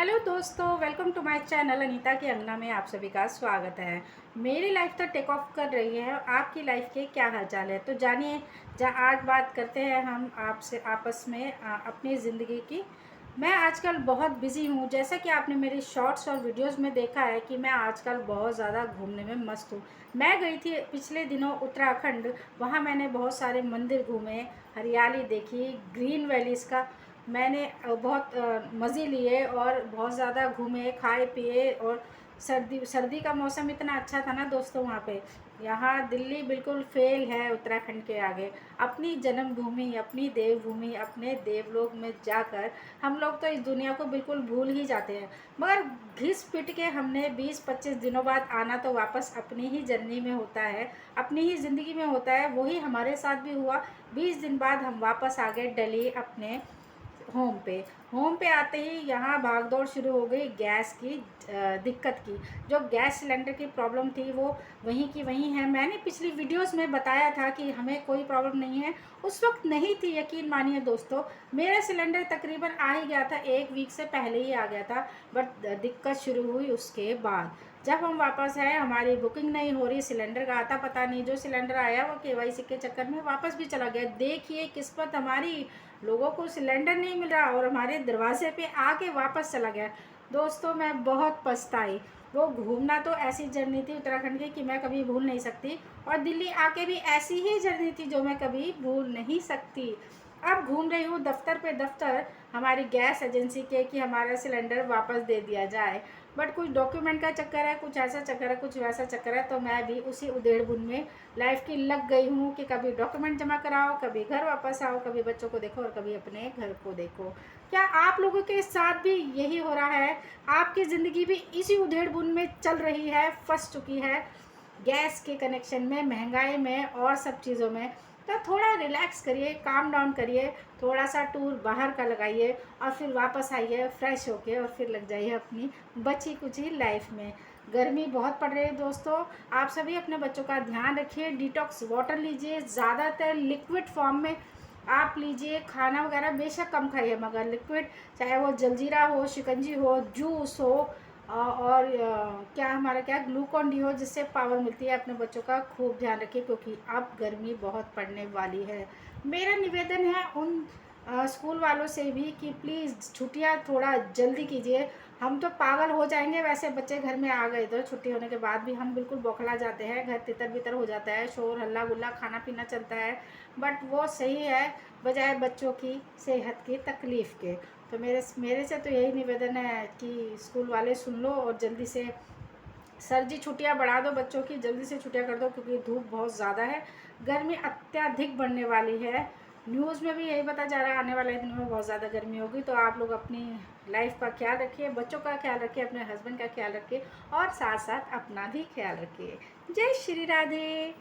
Hello दोस्तों, welcome to my channel Anita के अंगना में आप सभी का स्वागत है। मेरी लाइफ तो टेक ऑफ कर रही है और आपकी लाइफ के क्या हालचाल है, तो जानिए। आज बात करते हैं हम आपसे आपस में अपनी ज़िंदगी की। मैं आजकल बहुत बिज़ी हूँ, जैसा कि आपने मेरी शॉर्ट्स और वीडियोस में देखा है कि मैं आजकल बहुत ज़्यादा घूमने में मस्त हूँ। मैं गई थी पिछले दिनों उत्तराखंड। वहाँ मैंने बहुत सारे मंदिर घूमे, हरियाली देखी, ग्रीन वैलीज़ का मैंने बहुत मज़े लिए और बहुत ज़्यादा घूमे, खाए पिए। और सर्दी सर्दी का मौसम इतना अच्छा था ना दोस्तों वहाँ पे। यहाँ दिल्ली बिल्कुल फेल है उत्तराखंड के आगे। अपनी जन्मभूमि, अपनी देवभूमि, अपने देवलोक में जाकर हम लोग तो इस दुनिया को बिल्कुल भूल ही जाते हैं। मगर घिस पिट के हमने 20-25 दिनों बाद आना तो वापस अपनी ही जर्नी में होता है, अपनी ही ज़िंदगी में होता है। वही हमारे साथ भी हुआ। 20 दिन बाद हम वापस आ गए दिल्ली अपने होम पे आते ही यहाँ भागदौड़ शुरू हो गई गैस की दिक्कत की। जो गैस सिलेंडर की प्रॉब्लम थी वो वहीं की वहीं है। मैंने पिछली वीडियोस में बताया था कि हमें कोई प्रॉब्लम नहीं है, उस वक्त नहीं थी। यकीन मानिए दोस्तों, मेरा सिलेंडर तकरीबन आ ही गया था, 1 वीक से पहले ही आ गया था। बट दिक्कत शुरू हुई उसके बाद। जब हम वापस आए, हमारी बुकिंग नहीं हो रही, सिलेंडर का आता पता नहीं। जो सिलेंडर आया वो केवाईसी के चक्कर में वापस भी चला गया। देखिए किस्मत हमारी, लोगों को सिलेंडर नहीं मिल रहा और हमारे दरवाजे पे आके वापस चला गया। दोस्तों मैं बहुत पछताई। वो घूमना तो ऐसी जर्नी थी उत्तराखंड की कि मैं कभी भूल नहीं सकती, और दिल्ली आके भी ऐसी ही जर्नी थी जो मैं कभी भूल नहीं सकती। अब घूम रही हूँ दफ्तर पे दफ्तर हमारी गैस एजेंसी के कि हमारा सिलेंडर वापस दे दिया जाए। बट कुछ डॉक्यूमेंट का चक्कर है, कुछ ऐसा चक्कर है, कुछ वैसा चक्कर है। तो मैं भी उसी उधेड़-बुन में लाइफ की लग गई हूँ कि कभी डॉक्यूमेंट जमा कराओ, कभी घर वापस आओ, कभी बच्चों को देखो और कभी अपने घर को देखो। क्या आप लोगों के साथ भी यही हो रहा है? आपकी ज़िंदगी भी इसी उधेड़-बुन में चल रही है, फँस चुकी है गैस के कनेक्शन में, महंगाई में और सब चीज़ों में? तो थोड़ा रिलैक्स करिए, काम डाउन करिए, थोड़ा सा टूर बाहर का लगाइए और फिर वापस आइए फ्रेश होके और फिर लग जाइए अपनी बची कुची लाइफ में। गर्मी बहुत पड़ रही है दोस्तों। आप सभी अपने बच्चों का ध्यान रखिए, डिटॉक्स वाटर लीजिए, ज़्यादातर लिक्विड फॉर्म में आप लीजिए। खाना वगैरह बेशक कम खाइए, मगर लिक्विड, चाहे वो जलजीरा हो, शिकंजी हो, जूस हो, और क्या हमारा क्या ग्लूकॉन डी हो, जिससे पावर मिलती है। अपने बच्चों का खूब ध्यान रखिए क्योंकि अब गर्मी बहुत पड़ने वाली है। मेरा निवेदन है उन स्कूल वालों से भी कि प्लीज़ छुट्टियां थोड़ा जल्दी कीजिए। हम तो पागल हो जाएंगे, वैसे बच्चे घर में आ गए तो छुट्टी होने के बाद भी हम बिल्कुल बौखला जाते हैं, घर तितर बितर हो जाता है, शोर हल्ला गुल्ला, खाना पीना चलता है। बट वो सही है बजाय बच्चों की सेहत की तकलीफ़ के। तो मेरे से तो यही निवेदन है कि स्कूल वाले सुन लो और जल्दी से सर जी छुट्टियां बढ़ा दो बच्चों की, जल्दी से छुट्टियां कर दो क्योंकि धूप बहुत ज़्यादा है, गर्मी अत्यधिक बढ़ने वाली है। न्यूज़ में भी यही पता जा रहा है आने वाले दिनों में बहुत ज़्यादा गर्मी होगी। तो आप लोग अपनी लाइफ का ख्याल रखिए, बच्चों का ख्याल रखिए, अपने हस्बैंड का ख्याल रखिए और साथ साथ अपना भी ख्याल रखिए। जय श्री राधे।